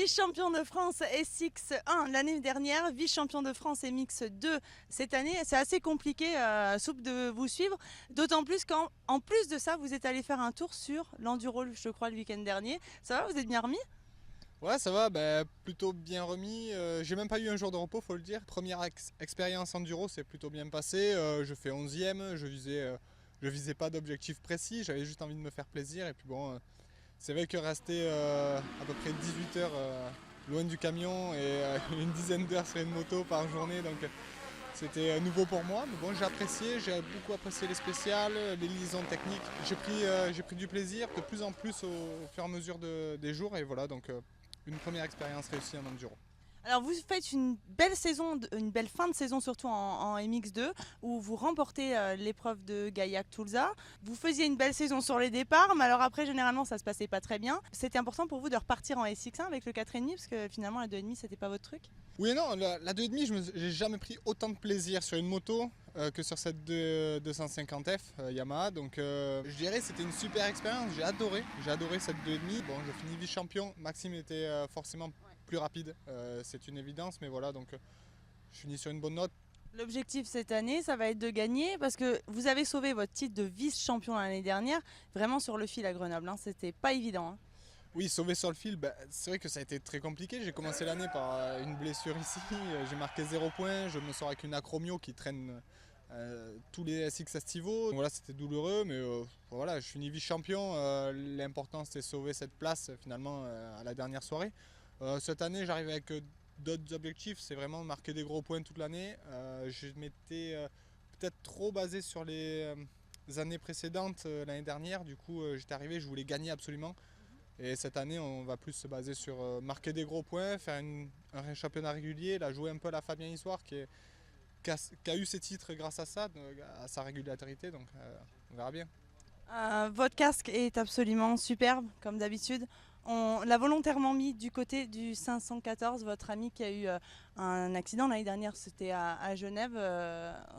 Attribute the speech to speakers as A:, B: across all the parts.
A: Vice-champion de France SX1 l'année dernière, vice-champion de France MX2 cette année. C'est assez compliqué, Soupe, de vous suivre. D'autant plus qu'en plus de ça, vous êtes allé faire un tour sur l'Enduro, je crois, le week-end dernier. Ça va, vous êtes bien remis?
B: Ouais, ça va, plutôt bien remis. J'ai même pas eu un jour de repos, faut le dire. Première expérience enduro, c'est plutôt bien passé. Je fais 11e, je visais pas d'objectif précis, j'avais juste envie de me faire plaisir. Et puis bon, c'est vrai que rester à peu près 18 heures loin du camion et une dizaine d'heures sur une moto par journée, donc c'était nouveau pour moi. Mais bon, j'ai beaucoup apprécié les spéciales, les liaisons techniques. J'ai pris du plaisir de plus en plus au fur et à mesure des jours. Et voilà, donc une première expérience réussie en enduro.
A: Alors vous faites une belle saison, une belle fin de saison surtout en MX2 où vous remportez l'épreuve de Gaillac-Toulza. Vous faisiez une belle saison sur les départs, mais alors après généralement ça se passait pas très bien. C'était important pour vous de repartir en SX1 avec le 4,5 parce que finalement la 2,5 c'était pas votre truc?
B: Oui et non, la 2,5, j'ai jamais pris autant de plaisir sur une moto que sur cette 250F Yamaha. Donc je dirais que c'était une super expérience, j'ai adoré cette 2,5. Bon, je finis vice-champion, Maxime était forcément plus rapide, c'est une évidence, mais voilà, donc je finis sur une bonne note.
A: L'objectif cette année, ça va être de gagner parce que vous avez sauvé votre titre de vice-champion l'année dernière, vraiment sur le fil à Grenoble, hein. C'était pas évident, hein.
B: Oui, sauvé sur le fil, c'est vrai que ça a été très compliqué. J'ai commencé l'année par une blessure ici, j'ai marqué 0 points, je me sors avec une acromio qui traîne tous les SX estivaux. Voilà, c'était douloureux, mais voilà, je finis vice-champion. L'important c'était de sauver cette place finalement à la dernière soirée. Cette année, j'arrive avec d'autres objectifs, c'est vraiment marquer des gros points toute l'année. Je m'étais peut-être trop basé sur les années précédentes l'année dernière, du coup j'étais arrivé, je voulais gagner absolument. Et cette année, on va plus se baser sur marquer des gros points, faire un championnat régulier, là, jouer un peu à la Fabien Histoire qui a eu ses titres grâce à ça, à sa régularité, donc on verra bien.
A: Votre casque est absolument superbe, comme d'habitude. On l'a volontairement mis du côté du 514, votre ami qui a eu un accident l'année dernière, c'était à Genève,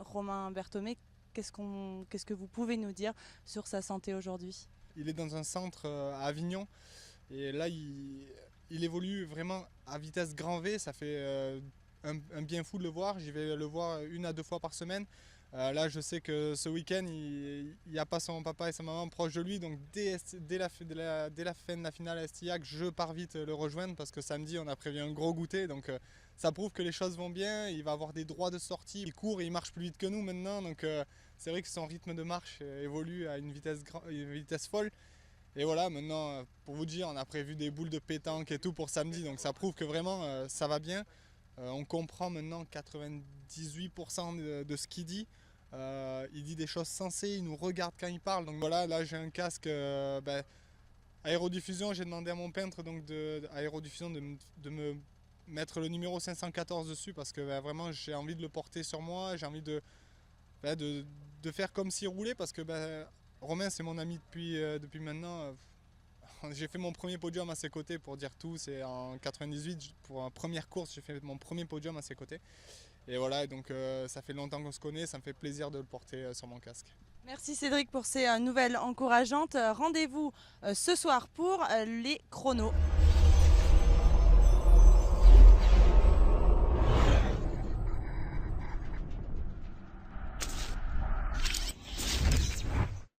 A: Romain Berthomé. Qu'est-ce que vous pouvez nous dire sur sa santé aujourd'hui?
B: Il est dans un centre à Avignon, et là, il évolue vraiment à vitesse grand V, ça fait un bien fou de le voir. J'y vais le voir 1 à 2 fois par semaine. Là, je sais que ce week-end, il n'y a pas son papa et sa maman proches de lui, donc dès la fin de la finale à Estillac, je pars vite le rejoindre parce que samedi, on a prévu un gros goûter. Donc ça prouve que les choses vont bien, il va avoir des droits de sortie, il court et il marche plus vite que nous maintenant, donc c'est vrai que son rythme de marche évolue à une vitesse folle. Et voilà, maintenant, pour vous dire, on a prévu des boules de pétanque et tout pour samedi, donc ça prouve que vraiment ça va bien. On comprend maintenant 98% de ce qu'il dit. Il dit des choses sensées, il nous regarde quand il parle. Donc voilà, là j'ai un casque aérodiffusion. J'ai demandé à mon peintre donc aérodiffusion de me mettre le numéro 514 dessus parce que vraiment j'ai envie de le porter sur moi. J'ai envie de faire comme s'il roulait parce que Romain c'est mon ami depuis maintenant. J'ai fait mon premier podium à ses côtés pour dire tout, c'est en 98, pour la première course, j'ai fait mon premier podium à ses côtés. Et voilà, donc ça fait longtemps qu'on se connaît, ça me fait plaisir de le porter sur mon casque.
A: Merci Cédric pour ces nouvelles encourageantes. Rendez-vous ce soir pour les chronos.